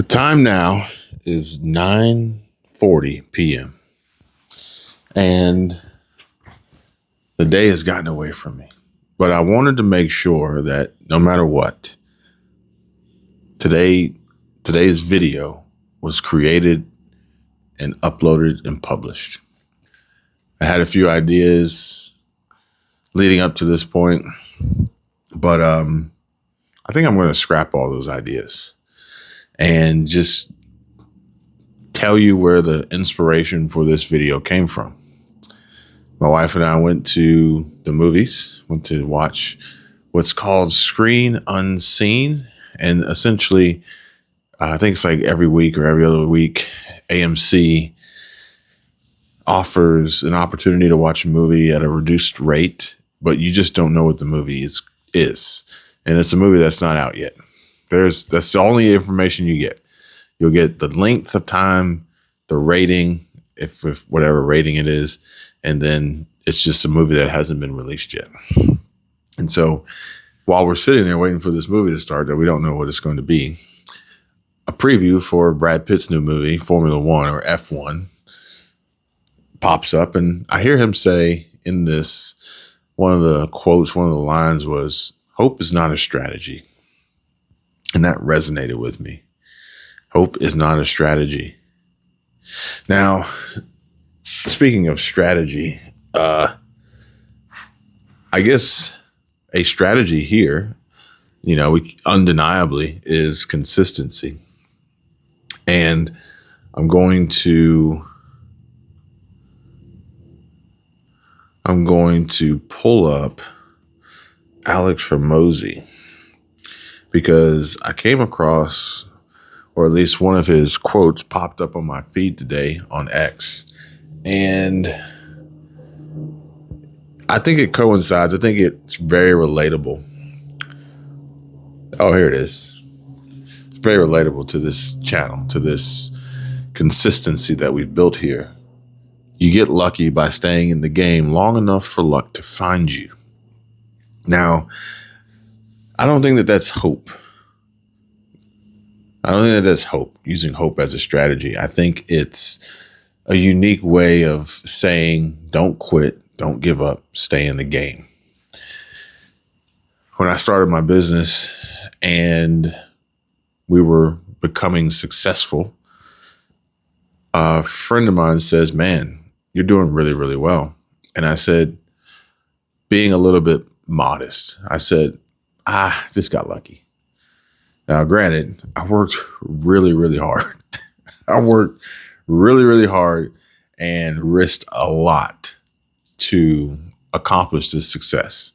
The time now is 9:40 p.m. and the day has gotten away from me. But I wanted to make sure that no matter what, today's video was created and uploaded and published. I had a few ideas leading up to this point, but I think I'm going to scrap all those ideas and just tell you where the inspiration for this video came from. My wife and I went to the movies, went to watch what's called Screen Unseen. And essentially, I think it's like every week or every other week, AMC offers an opportunity to watch a movie at a reduced rate, but you just don't know what the movie is. And it's a movie that's not out yet. That's the only information you get. You'll get the length of time, the rating, if whatever rating it is, and then it's just a movie that hasn't been released yet. And so while we're sitting there waiting for this movie to start that we don't know what it's going to be, a preview for Brad Pitt's new movie, Formula One or F1, pops up, and I hear him say in this, one of the lines was, "Hope is not a strategy." And that resonated with me. Hope is not a strategy. Now, speaking of strategy, I guess a strategy here, undeniably is consistency. And I'm going to pull up Alex Hormozi because I came across, or at least one of his quotes popped up on my feed today on X. And I think it coincides. I think it's very relatable. Oh, here it is. It's very relatable to this channel, to this consistency that we've built here. You get lucky by staying in the game long enough for luck to find you. Now, I don't think that that's hope. I don't think that that's hope, using hope as a strategy. I think it's a unique way of saying, don't quit, don't give up, stay in the game. When I started my business and we were becoming successful, a friend of mine says, "Man, you're doing really, really well." And I said, being a little bit modest, I said, just got lucky. Now, granted, I worked really, really hard. I worked really, really hard and risked a lot to accomplish this success.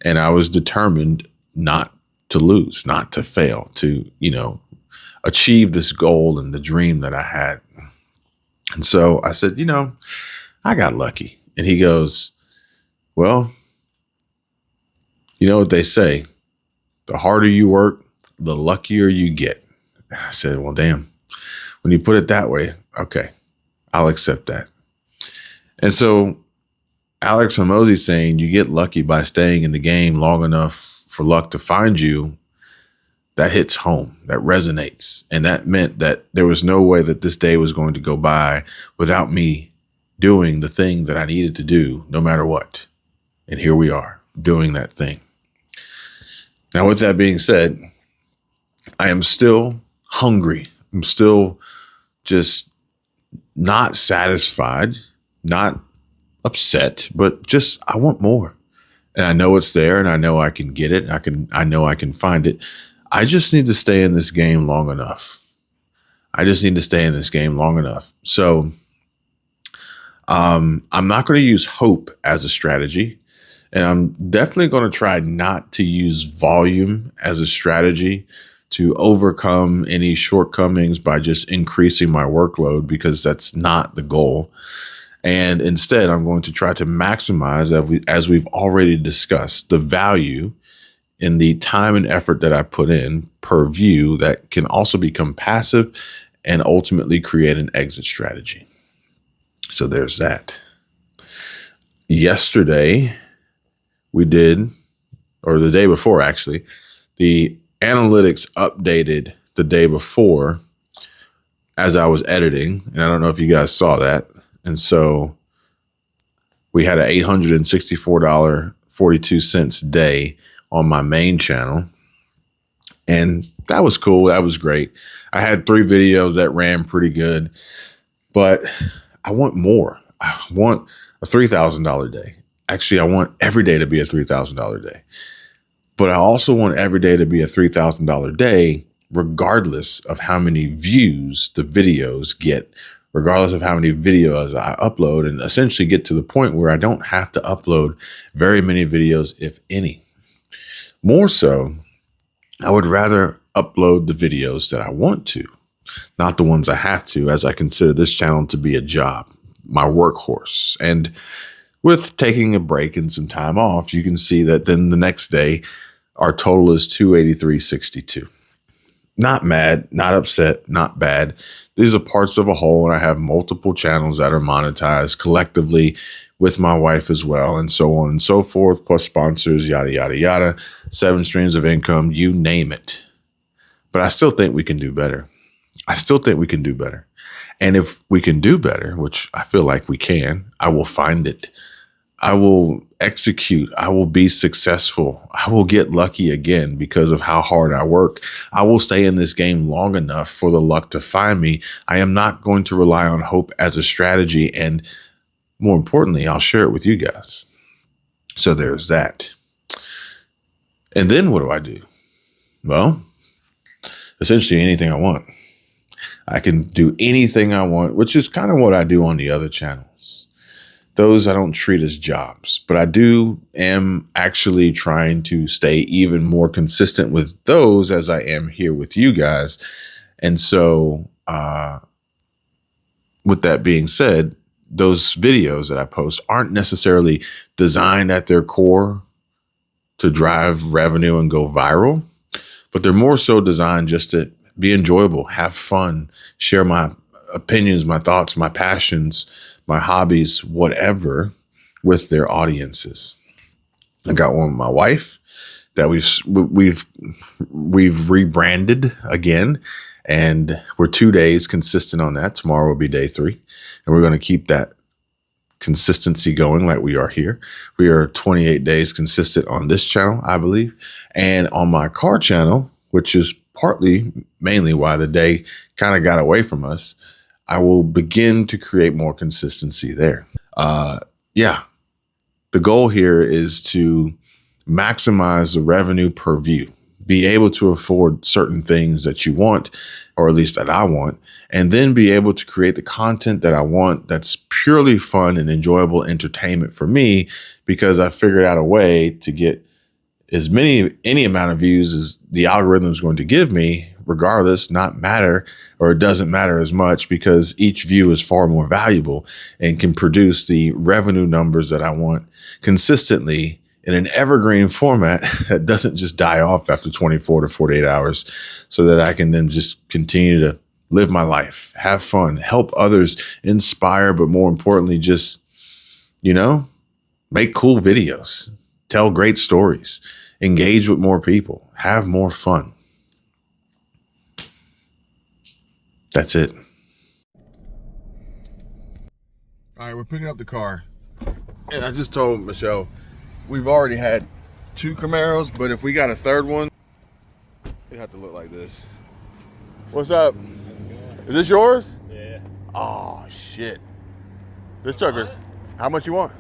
And I was determined not to lose, not to fail, to, achieve this goal and the dream that I had. And so I said, I got lucky. And he goes, "Well, you know what they say, the harder you work, the luckier you get." I said, well, damn, when you put it that way, okay, I'll accept that. And so Alex Hormozi saying you get lucky by staying in the game long enough for luck to find you, that hits home, that resonates. And that meant that there was no way that this day was going to go by without me doing the thing that I needed to do no matter what. And here we are doing that thing. Now, with that being said, I am still hungry. I'm still just not satisfied, not upset, but just I want more. And I know it's there and I know I can get it. I know I can find it. I just need to stay in this game long enough. So I'm not going to use hope as a strategy. And I'm definitely going to try not to use volume as a strategy to overcome any shortcomings by just increasing my workload, because that's not the goal. And instead, I'm going to try to maximize, as we've already discussed, the value in the time and effort that I put in per view that can also become passive and ultimately create an exit strategy. So there's that. Yesterday, we did, or the day before actually, the analytics updated the day before as I was editing, and I don't know if you guys saw that. And so we had an $864.42 day on my main channel. And that was cool. That was great. I had 3 videos that ran pretty good, but I want more. I want a $3,000 day. Actually, I want every day to be a $3,000 day. But I also want every day to be a $3,000 day, regardless of how many views the videos get, regardless of how many videos I upload, and essentially get to the point where I don't have to upload very many videos, if any. More so, I would rather upload the videos that I want to, not the ones I have to, as I consider this channel to be a job, my workhorse. And with taking a break and some time off, you can see that then the next day, our total is 283.62. Not mad, not upset, not bad. These are parts of a whole, and I have multiple channels that are monetized collectively with my wife as well, and so on and so forth, plus sponsors, yada, yada, yada, 7 streams of income, you name it. But I still think we can do better. I still think we can do better. And if we can do better, which I feel like we can, I will find it. I will execute. I will be successful. I will get lucky again because of how hard I work. I will stay in this game long enough for the luck to find me. I am not going to rely on hope as a strategy. And more importantly, I'll share it with you guys. So there's that. And then what do? Well, essentially anything I want. I can do anything I want, which is kind of what I do on the other channels. Those I don't treat as jobs, but I am actually trying to stay even more consistent with those as I am here with you guys. And so, with that being said, those videos that I post aren't necessarily designed at their core to drive revenue and go viral, but they're more so designed just to be enjoyable, have fun, share my opinions, my thoughts, my passions, my hobbies, whatever, with their audiences. I got one with my wife that we've rebranded again, and we're 2 days consistent on that. Tomorrow will be day 3, and we're going to keep that consistency going like we are here. We are 28 days consistent on this channel, I believe, and on my car channel, which is mainly why the day kind of got away from us. I will begin to create more consistency there. The goal here is to maximize the revenue per view, be able to afford certain things that you want, or at least that I want, and then be able to create the content that I want that's purely fun and enjoyable entertainment for me, because I figured out a way to get any amount of views as the algorithm is going to give me, regardless, not matter, or it doesn't matter as much, because each view is far more valuable and can produce the revenue numbers that I want consistently in an evergreen format that doesn't just die off after 24 to 48 hours, so that I can then just continue to live my life, have fun, help others, inspire, but more importantly, just, make cool videos, tell great stories, engage with more people, have more fun. That's it. All right, we're picking up the car. And I just told Michelle, we've already had 2 Camaros, but if we got a third one, it have to look like this. What's up? Is this yours? Yeah. Oh, shit. This trucker, how much you want?